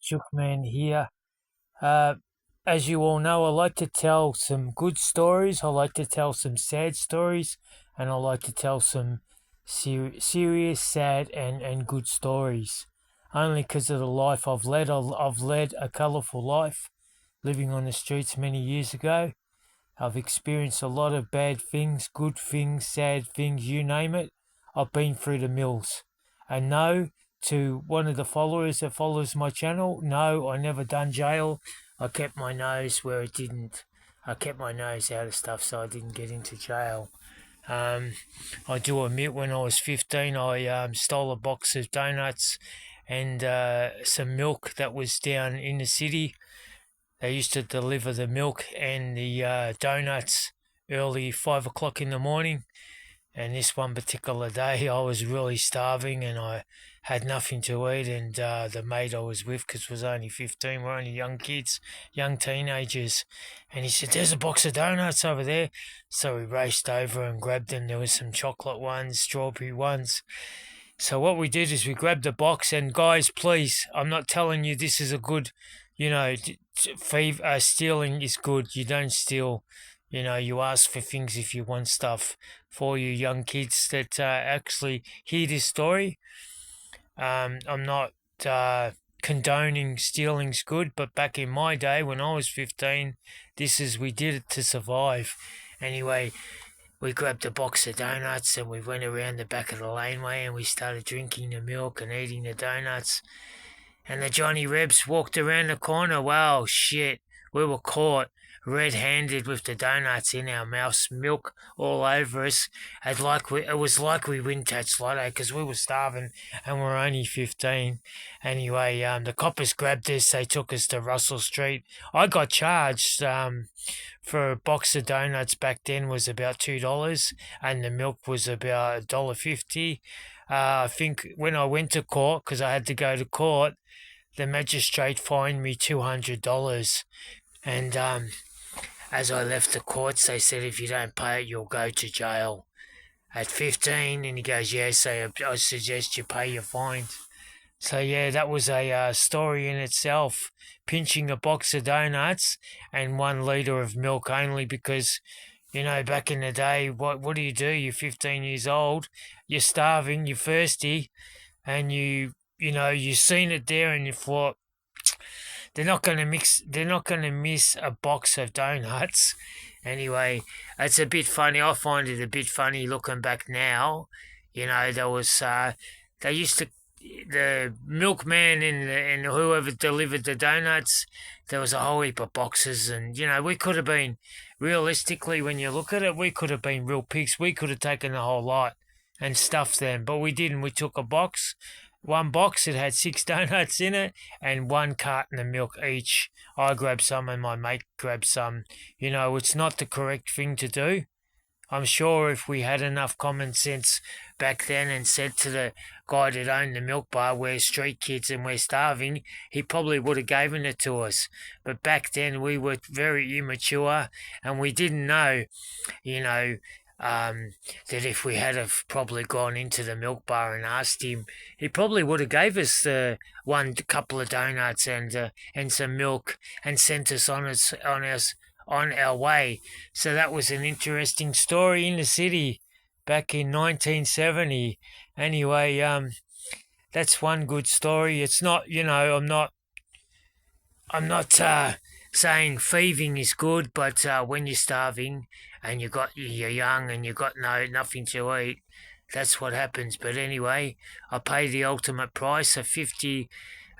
Chookman here. Uh, as you all know, I like to tell some good stories, I like to tell some sad stories, and I like to tell some serious, sad, and good stories. Only because of the life I've led. I've led a colourful life, living on the streets many years ago. I've experienced a lot of bad things, good things, sad things, you name it. I've been through the mills. And no, to one of the followers that follows my channel, no, I never done jail. I kept my nose where it didn't. I kept my nose out of stuff so I didn't get into jail. Um, I do admit when I was 15, I stole a box of donuts and some milk that was down in the city. They used to deliver the milk and the donuts early 5 o'clock in the morning. And this one particular day, I was really starving and I had nothing to eat. And the mate I was with, because was only 15, we're only young kids, young teenagers. And he said, "There's a box of donuts over there." So we raced over and grabbed them. There was some chocolate ones, strawberry ones. So what we did is we grabbed the box, and guys, please, I'm not telling you this is a good, stealing is good. You don't steal. You ask for things if you want stuff. For you young kids that actually hear this story, I'm not condoning stealing's good, but back in my day when I was 15, we did it to survive. Anyway, we grabbed a box of donuts and we went around the back of the laneway and we started drinking the milk and eating the donuts. And the Johnny Rebs walked around the corner. Wow, shit, we were caught red-handed with the donuts in our mouths, milk all over us. It was like we win touch lotto because we were starving and we were only 15. Anyway, the coppers grabbed us. They took us to Russell Street. I got charged for a box of donuts back then was about $2 and the milk was about $1.50. I think when I went to court, because I had to go to court, the magistrate fined me $200. And as I left the courts, they said, if you don't pay it, you'll go to jail. At 15, and he goes, yeah, so I suggest you pay your fine. So, yeah, that was a story in itself, pinching a box of donuts and 1 litre of milk only because, back in the day, what do? You're 15 years old, you're starving, you're thirsty, and you've seen it there and you thought, they're not going to miss a box of donuts. Anyway, it's a bit funny. I find it a bit funny looking back now. There was, they used to, the milkman and whoever delivered the donuts, there was a whole heap of boxes. And, we could have been, realistically, when you look at it, we could have been real pigs. We could have taken the whole lot and stuffed them. But we didn't. We took a box. One box, it had 6 donuts in it and 1 carton of milk each. I grabbed some and my mate grabbed some. It's not the correct thing to do. I'm sure if we had enough common sense back then and said to the guy that owned the milk bar, we're street kids and we're starving, he probably would have given it to us. But back then we were very immature and we didn't know, that if we had have probably gone into the milk bar and asked him, he probably would have gave us the couple of donuts and some milk and sent us on our way. So that was an interesting story in the city back in 1970. Anyway, that's one good story. It's not, I'm not saying thieving is good, but when you're starving and you're young and you've got nothing to eat, that's what happens. But anyway, I paid the ultimate price of $50.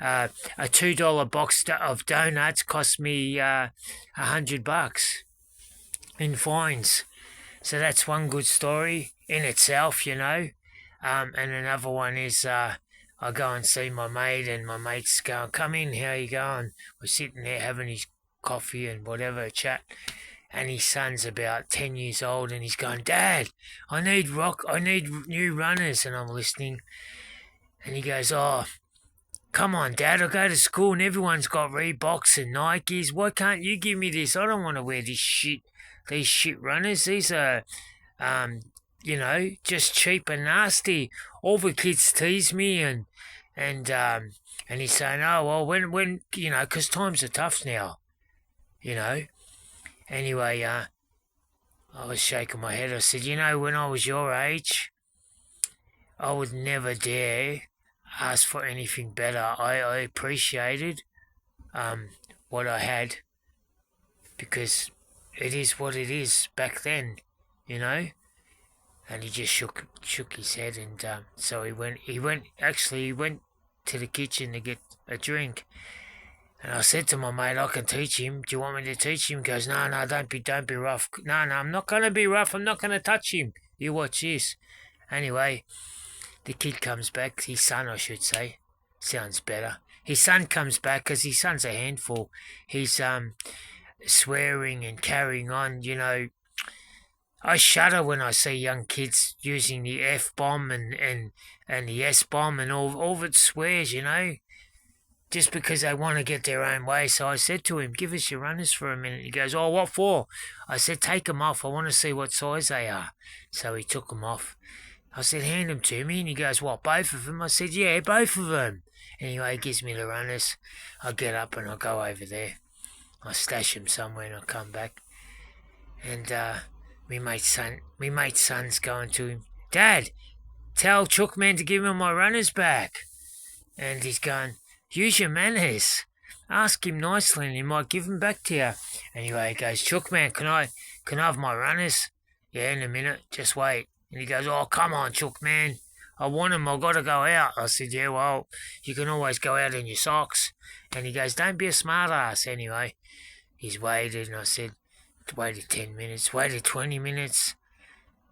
A $2 box of donuts cost me $100 in fines. So that's one good story in itself, And another one is I go and see my mate, and my mate's going, "Come in, how you going?" We're sitting there having his coffee and whatever, chat. And his son's about 10 years old, and he's going, "Dad, I need new runners." And I'm listening. And he goes, "Oh, come on, Dad, I go to school and everyone's got Reeboks and Nikes. Why can't you give me this? I don't want to wear these shit runners. These are, just cheap and nasty. All the kids tease me and And he's saying, oh, well, when you know, because times are tough now, you know. Anyway, I was shaking my head. I said, you know, when I was your age, I would never dare ask for anything better. I appreciated what I had because it is what it is back then, you know. And he just shook his head, and so he went to the kitchen to get a drink. And I said to my mate, I can teach him. Do you want me to teach him? He goes, no, don't be rough. No, I'm not going to be rough. I'm not going to touch him. You watch this. Anyway, the kid comes back. His son, I should say. Sounds better. His son comes back because his son's a handful. He's swearing and carrying on, you know. I shudder when I see young kids using the F-bomb and the S-bomb and all of it swears, you know, just because they want to get their own way. So I said to him, give us your runners for a minute. He goes, oh, what for? I said, take them off. I want to see what size they are. So he took them off. I said, hand them to me. And he goes, what, both of them? I said, yeah, both of them. Anyway, he gives me the runners. I get up and I go over there. I stash them somewhere and I come back. And, me mate's son's going to him, Dad, tell Chookman to give me my runners back. And he's going, use your manners. Ask him nicely and he might give them back to you. Anyway, he goes, Chookman, can I have my runners? Yeah, in a minute, just wait. And he goes, oh, come on, Chookman. I want them, I've got to go out. I said, yeah, well, you can always go out in your socks. And he goes, don't be a smart ass. Anyway, he's waited and I said, waited 10 minutes, waited 20 minutes,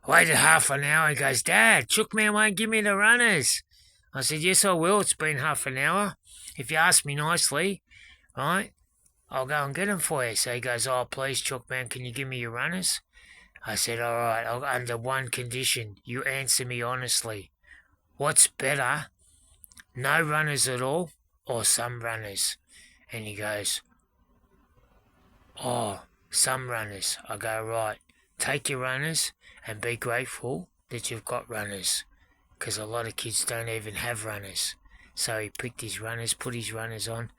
waited half an hour. He goes, Dad, Chookman won't give me the runners. I said, yes, I will. It's been half an hour. If you ask me nicely, right, I'll go and get them for you. So he goes, oh, please, Chookman, can you give me your runners? I said, all right, under one condition. You answer me honestly. What's better, no runners at all or some runners? And he goes, oh, some runners. I go, right, take your runners and be grateful that you've got runners, because a lot of kids don't even have runners. So he picked his runners, put his runners on,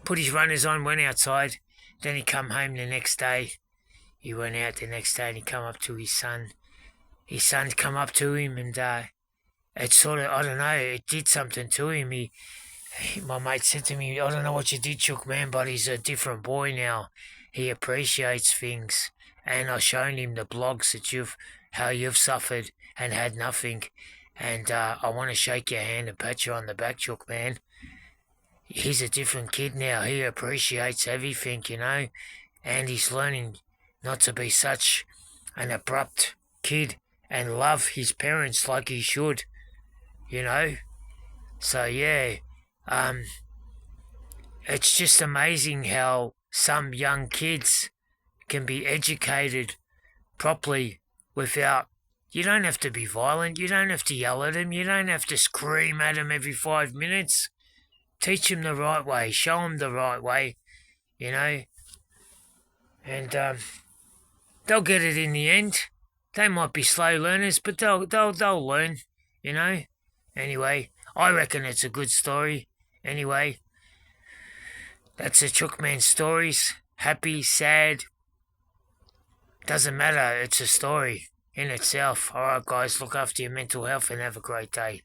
went outside. Then he come home the next day. He went out the next day and he come up to his son. His son come up to him and it sort of, I don't know, it did something to him. My mate said to me, I don't know what you did, Chookman, but he's a different boy now. He appreciates things. And I've shown him the blogs that how you've suffered and had nothing. And I want to shake your hand and pat you on the back, Chookman. He's a different kid now. He appreciates everything, you know. And he's learning not to be such an abrupt kid and love his parents like he should, you know. So, yeah. It's just amazing how some young kids can be educated properly without, you don't have to be violent, you don't have to yell at them, you don't have to scream at them every 5 minutes. Teach them the right way, show them the right way, you know. And they'll get it in the end. They might be slow learners, but they'll learn, you know. Anyway, I reckon it's a good story. Anyway, that's the Chookman stories. Happy, sad, doesn't matter. It's a story in itself. All right, guys, look after your mental health and have a great day.